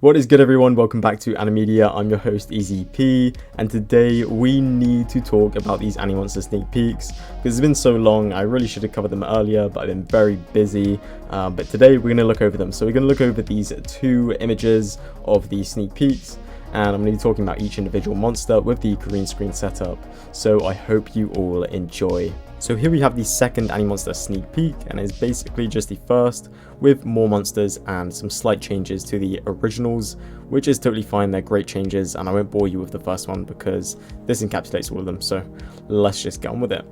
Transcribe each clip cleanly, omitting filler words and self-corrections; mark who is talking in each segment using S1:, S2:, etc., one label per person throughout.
S1: What is good, everyone? Welcome back to Animedia. I'm your host EZP, and today we need to talk about these ANIMONSTER sneak peeks because it's been so long. I really should have covered them earlier, but I've been very busy. But today we're going to look over them. So we're going to look over these two images of the sneak peeks, and I'm going to be talking about each individual monster with the green screen setup. So I hope you all enjoy. So here we have the second ANIMONSTER sneak peek, and it's basically just the first with more monsters and some slight changes to the originals, which is totally fine. They're great changes, and I won't bore you with the first one because this encapsulates all of them. So let's just get on with it.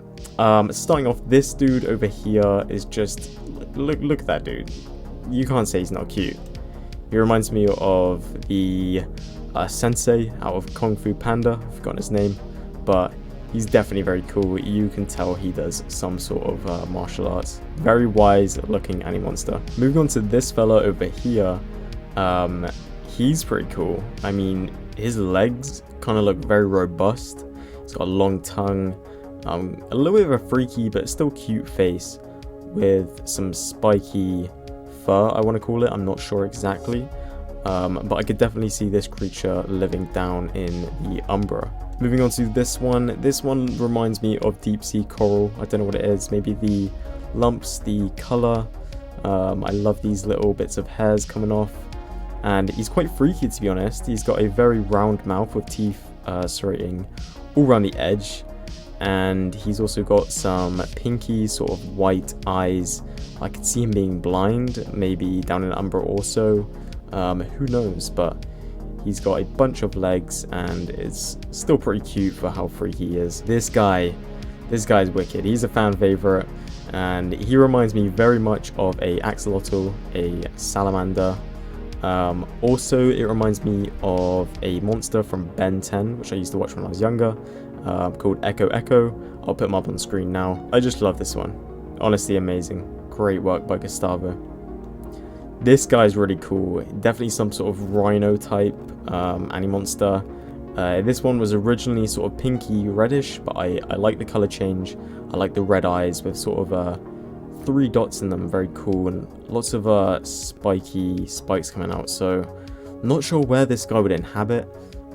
S1: Starting off, this dude over here is just look at that dude. You can't say he's not cute. He reminds me of the sensei out of Kung Fu Panda. I've forgotten his name, but he's definitely very cool. You can tell he does some sort of martial arts. Very wise looking ANIMONSTER. Moving on to this fella over here, he's pretty cool. I mean, his legs kind of look very robust. He's got a long tongue, a little bit of a freaky but still cute face with some spiky fur, I want to call it. I'm not sure exactly, but I could definitely see this creature living down in the Umbra. Moving on to this one reminds me of deep sea coral. I don't know what it is, maybe the lumps, the color. I love these little bits of hairs coming off, and he's quite freaky, to be honest. He's got a very round mouth with teeth serrating all around the edge, and he's also got some pinky sort of white eyes. I could see him being blind, maybe down in Umbra also. Who knows, but he's got a bunch of legs and it's still pretty cute for how freaky he is. This guy's wicked. He's a fan favorite, and he reminds me very much of a axolotl, a salamander. Also, it reminds me of a monster from Ben 10, which I used to watch when I was younger, called Echo Echo. I'll put him up on screen now. I just love this one. Honestly amazing. Great work by Gustavo. This guy's really cool. Definitely some sort of rhino type ANIMONSTER. This one was originally sort of pinky reddish, but I like the color change. I like the red eyes with sort of 3 dots in them. Very cool, and lots of spiky spikes coming out. So not sure where this guy would inhabit.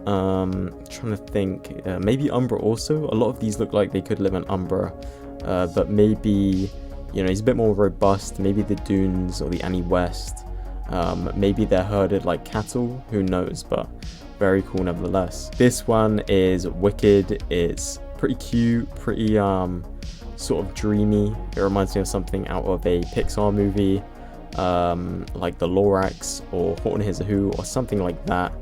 S1: Trying to think. Maybe Umbra also. A lot of these look like they could live in Umbra, but maybe, you know, he's a bit more robust. Maybe the dunes or the West. Maybe they're herded like cattle. Who knows? But very cool nevertheless. This one is wicked. It's pretty cute, pretty sort of dreamy. It reminds me of something out of a Pixar movie, like The Lorax or Horton Hears a Who or something like that.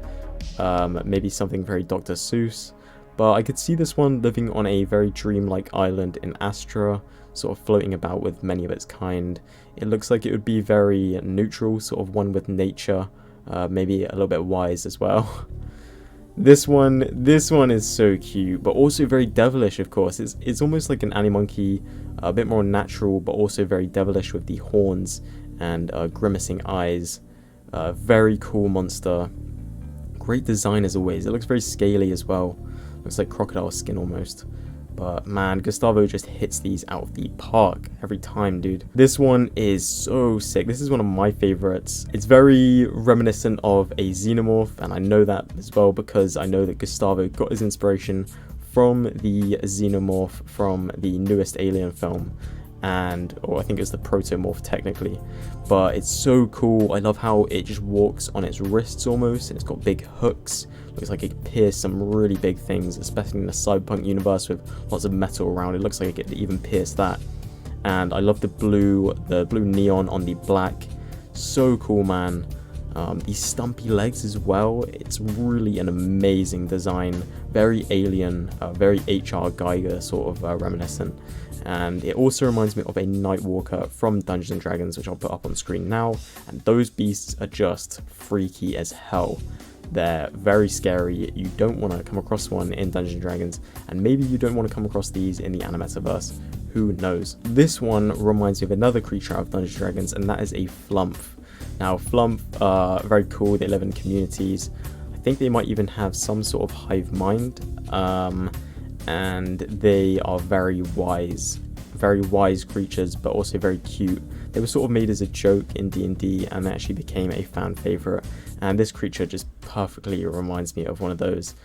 S1: Maybe something very Dr. Seuss. But I could see this one living on a very dreamlike island in Astra, sort of floating about with many of its kind. It looks like it would be very neutral, sort of one with nature, maybe a little bit wise as well. This one is so cute, but also very devilish, of course. It's almost like an Animonkey, a bit more natural, but also very devilish with the horns and grimacing eyes. Very cool monster. Great design as always. It looks very scaly as well. Looks like crocodile skin almost. But man, Gustavo just hits these out of the park every time, dude. This one is so sick. This is one of my favorites. It's very reminiscent of a xenomorph, and I know that as well because I know that Gustavo got his inspiration from the xenomorph from the newest Alien film, or I think it's the protomorph technically. But it's so cool. I love how it just walks on its wrists almost, and it's got big hooks. Looks like it could pierce some really big things, especially in the cyberpunk universe with lots of metal around. It looks like it could even pierce that. And I love the blue neon on the black. So cool, man. These stumpy legs as well. It's really an amazing design. Very alien, very H.R. Geiger sort of reminiscent. And it also reminds me of a Nightwalker from Dungeons & Dragons, which I'll put up on screen now. And those beasts are just freaky as hell. They're very scary. You don't want to come across one in Dungeons & Dragons, and maybe you don't want to come across these in the Animetaverse. Who knows? This one reminds me of another creature out of Dungeons & Dragons, and that is a Flump. Now, Flump are very cool. They live in communities. I think they might even have some sort of hive mind, and they are very wise creatures, but also very cute. They were sort of made as a joke in D&D and they actually became a fan favorite, and this creature just perfectly reminds me of one of those.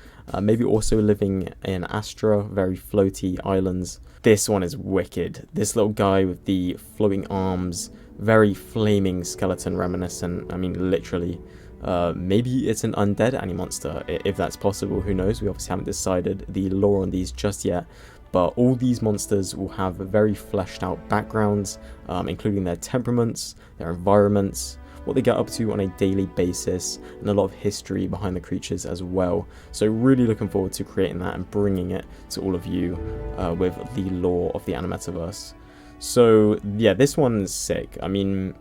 S1: Maybe also living in Astra, very floaty islands. This one is wicked. This little guy with the floating arms, very flaming skeleton reminiscent. I mean, literally. Maybe it's an undead Animonster, if that's possible, who knows. We obviously haven't decided the lore on these just yet, but all these monsters will have very fleshed out backgrounds, including their temperaments, their environments, what they get up to on a daily basis, and a lot of history behind the creatures as well. So really looking forward to creating that and bringing it to all of you with the lore of the Animetaverse. So yeah, this one's sick. I mean,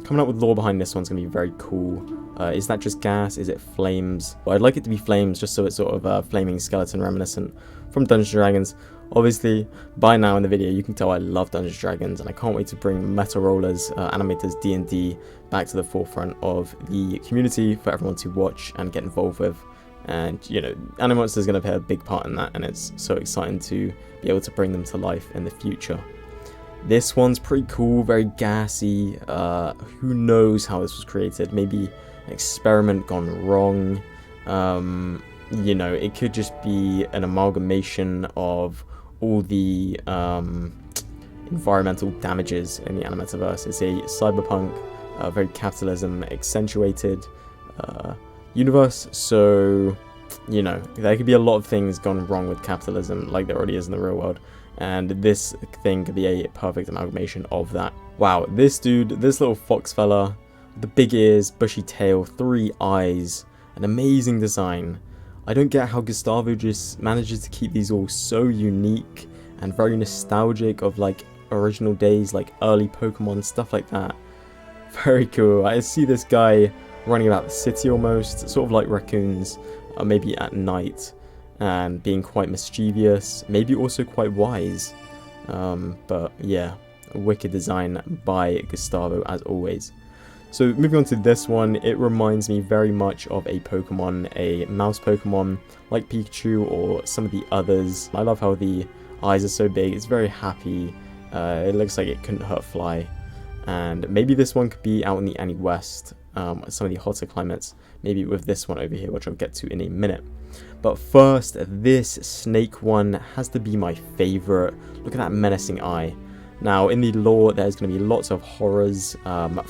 S1: coming up with lore behind this one's going to be very cool. Is that just gas? Is it flames? Well, I'd like it to be flames just so it's sort of a flaming skeleton reminiscent from Dungeons & Dragons. Obviously, by now in the video, you can tell I love Dungeons & Dragons, and I can't wait to bring Meta Rollers, Animetas, D&D back to the forefront of the community for everyone to watch and get involved with. And, you know, Animonster is going to play a big part in that, and it's so exciting to be able to bring them to life in the future. This one's pretty cool, very gassy. Who knows how this was created? Maybe an experiment gone wrong. You know, it could just be an amalgamation of all the environmental damages in the Animetaverse. It's a cyberpunk, very capitalism accentuated universe. So, you know, there could be a lot of things gone wrong with capitalism, like there already is in the real world. And this thing could be a perfect amalgamation of that. Wow, this dude, this little fox fella, the big ears, bushy tail, 3 eyes, an amazing design. I don't get how Gustavo just manages to keep these all so unique and very nostalgic of like original days, like early Pokemon, stuff like that. Very cool. I see this guy running about the city almost, sort of like raccoons, maybe at night, and being quite mischievous, maybe also quite wise. But yeah, a wicked design by Gustavo as always. So moving on to this one, it reminds me very much of a Pokemon, a mouse Pokemon, like Pikachu or some of the others. I love how the eyes are so big, it's very happy, it looks like it couldn't hurt a fly. And maybe this one could be out in the West, some of the hotter climates, maybe with this one over here, which I'll get to in a minute. But first, this snake one has to be my favorite. Look at that menacing eye. Now, in the lore, there's going to be lots of horrors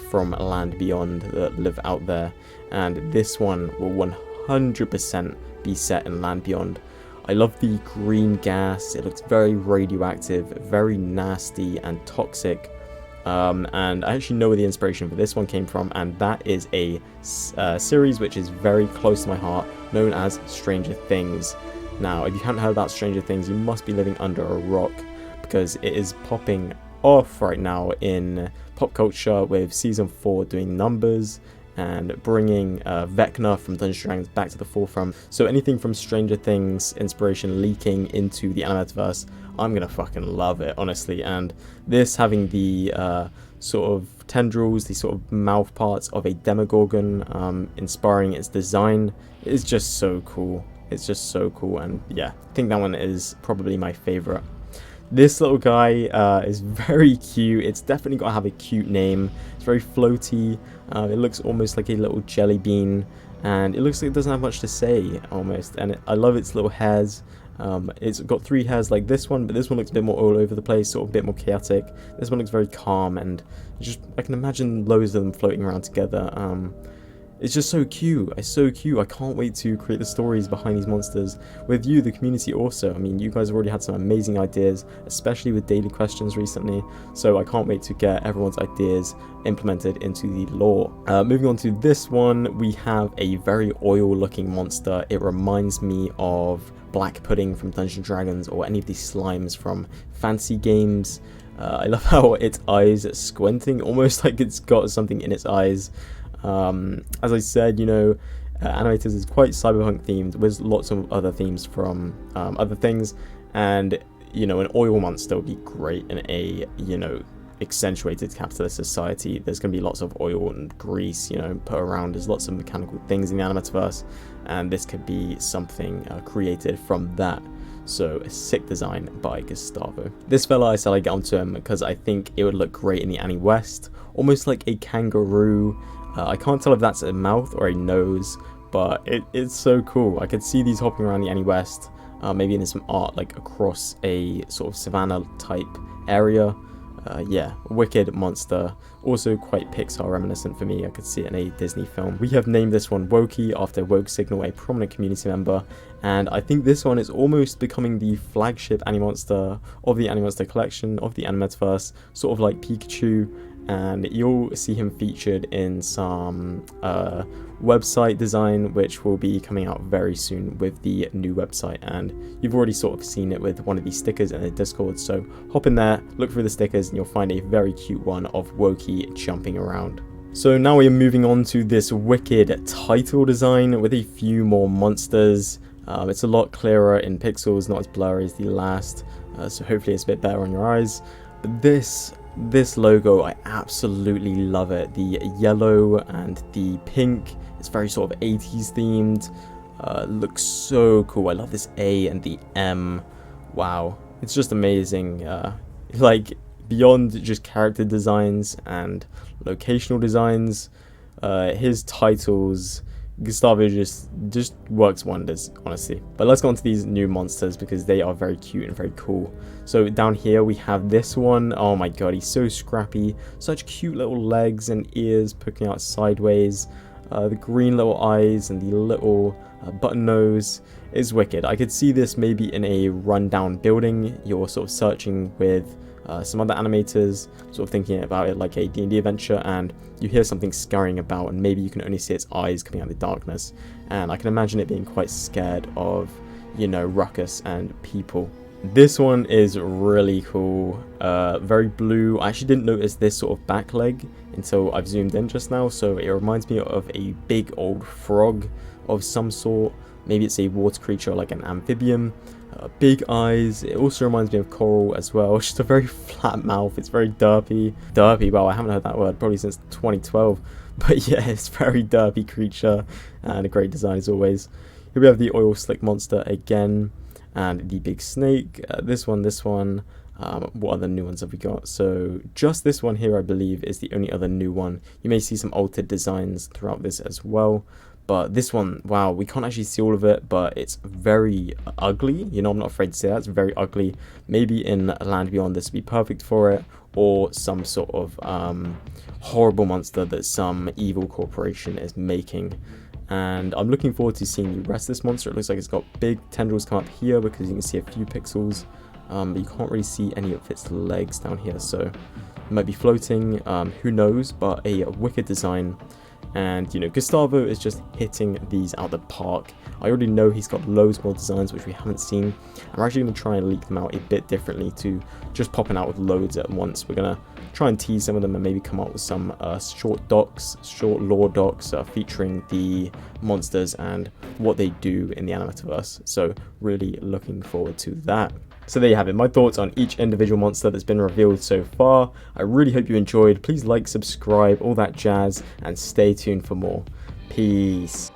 S1: from Land Beyond that live out there, and this one will 100% be set in Land Beyond. I love the green gas. It looks very radioactive, very nasty and toxic. And I actually know where the inspiration for this one came from, and that is a series which is very close to my heart, known as Stranger Things. Now, if you haven't heard about Stranger Things, you must be living under a rock, because it is popping off right now in pop culture with season 4 doing numbers and bringing Vecna from Dungeons & Dragons back to the forefront. So anything from Stranger Things inspiration leaking into the Animetaverse, I'm gonna fucking love it, honestly. And this having the sort of tendrils, the sort of mouth parts of a Demogorgon, inspiring its design, is just so cool. It's just so cool, and yeah, I think that one is probably my favorite. This little guy is very cute. It's definitely got to have a cute name. It's very floaty. It looks almost like a little jelly bean, and it looks like it doesn't have much to say almost. And I love its little hairs. It's got 3 hairs like this one, but this one looks a bit more all over the place, sort of a bit more chaotic. This one looks very calm, and just I can imagine loads of them floating around together. It's just so cute. It's so cute. I can't wait to create the stories behind these monsters with you, the community also. I mean, you guys have already had some amazing ideas, especially with daily questions recently. So I can't wait to get everyone's ideas implemented into the lore. Moving on to this one, we have a very oil-looking monster. It reminds me of Black Pudding from Dungeons & Dragons, or any of these slimes from fantasy games. I love how its eyes are squinting, almost like it's got something in its eyes. As I said, you know, Animetas is quite cyberpunk themed with lots of other themes from other things, and you know, an oil monster would be great in a, you know, accentuated capitalist society. There's going to be lots of oil and grease, you know, put around. There's lots of mechanical things in the Animetaverse, and this could be something created from that. So a sick design by Gustavo. This fella, I said I'd get onto him because I think it would look great in the Annie West, almost like a kangaroo. I can't tell if that's a mouth or a nose, but it's so cool. I could see these hopping around the Annie West, maybe in some art like across a sort of savannah type area. Yeah, wicked monster. Also quite Pixar reminiscent for me. I could see it in a Disney film. We have named this one Wokey after Woke Signal, a prominent community member, and I think this one is almost becoming the flagship Animonster of the Animonster collection of the Animetaverse, sort of like Pikachu. And you'll see him featured in some website design, which will be coming out very soon with the new website, and you've already sort of seen it with one of these stickers in the Discord, so hop in there, look through the stickers, and you'll find a very cute one of Wokey jumping around. So now we are moving on to this wicked title design with a few more monsters. It's a lot clearer in pixels, not as blurry as the last, so hopefully it's a bit better on your eyes. But this logo, I absolutely love it. The yellow and the pink, it's very sort of 80s themed. Looks so cool. I love this A and the M. Wow, it's just amazing. Like beyond just character designs and locational designs, his titles, Gustavo just works wonders, honestly. But let's go on to these new monsters because they are very cute and very cool. So down here we have this one. Oh my god, he's so scrappy. Such cute little legs and ears poking out sideways. The green little eyes and the little button nose is wicked. I could see this maybe in a rundown building. You're sort of searching with some other animators, sort of thinking about it like a D&D adventure, and you hear something scurrying about, and maybe you can only see its eyes coming out of the darkness. And I can imagine it being quite scared of, you know, ruckus and people. This one is really cool, very blue. I actually didn't notice this sort of back leg until I've zoomed in just now, so it reminds me of a big old frog of some sort. Maybe it's a water creature like an amphibian. Big eyes. It also reminds me of coral as well. It's just a very flat mouth. It's very derpy. Derpy, wow, I haven't heard that word probably since 2012. But yeah, it's a very derpy creature and a great design as always. Here we have the oil slick monster again, and the big snake. This one. What other new ones have we got? So just this one here, I believe, is the only other new one. You may see some altered designs throughout this as well. But this one, wow, we can't actually see all of it, but it's very ugly. You know, I'm not afraid to say that. It's very ugly. Maybe in Land Beyond this would be perfect for it, or some sort of horrible monster that some evil corporation is making. And I'm looking forward to seeing the rest of this monster. It looks like it's got big tendrils come up here because you can see a few pixels. But you can't really see any of its legs down here, so it might be floating. Who knows? But a wicked design. And, you know, Gustavo is just hitting these out the park. I already know he's got loads more designs which we haven't seen. I'm actually going to try and leak them out a bit differently to just popping out with loads at once. We're going to try and tease some of them and maybe come up with some short lore docs featuring the monsters and what they do in the Animetaverse. So really looking forward to that. So there you have it, my thoughts on each individual monster that's been revealed so far. I really hope you enjoyed. Please like, subscribe, all that jazz, and stay tuned for more. Peace.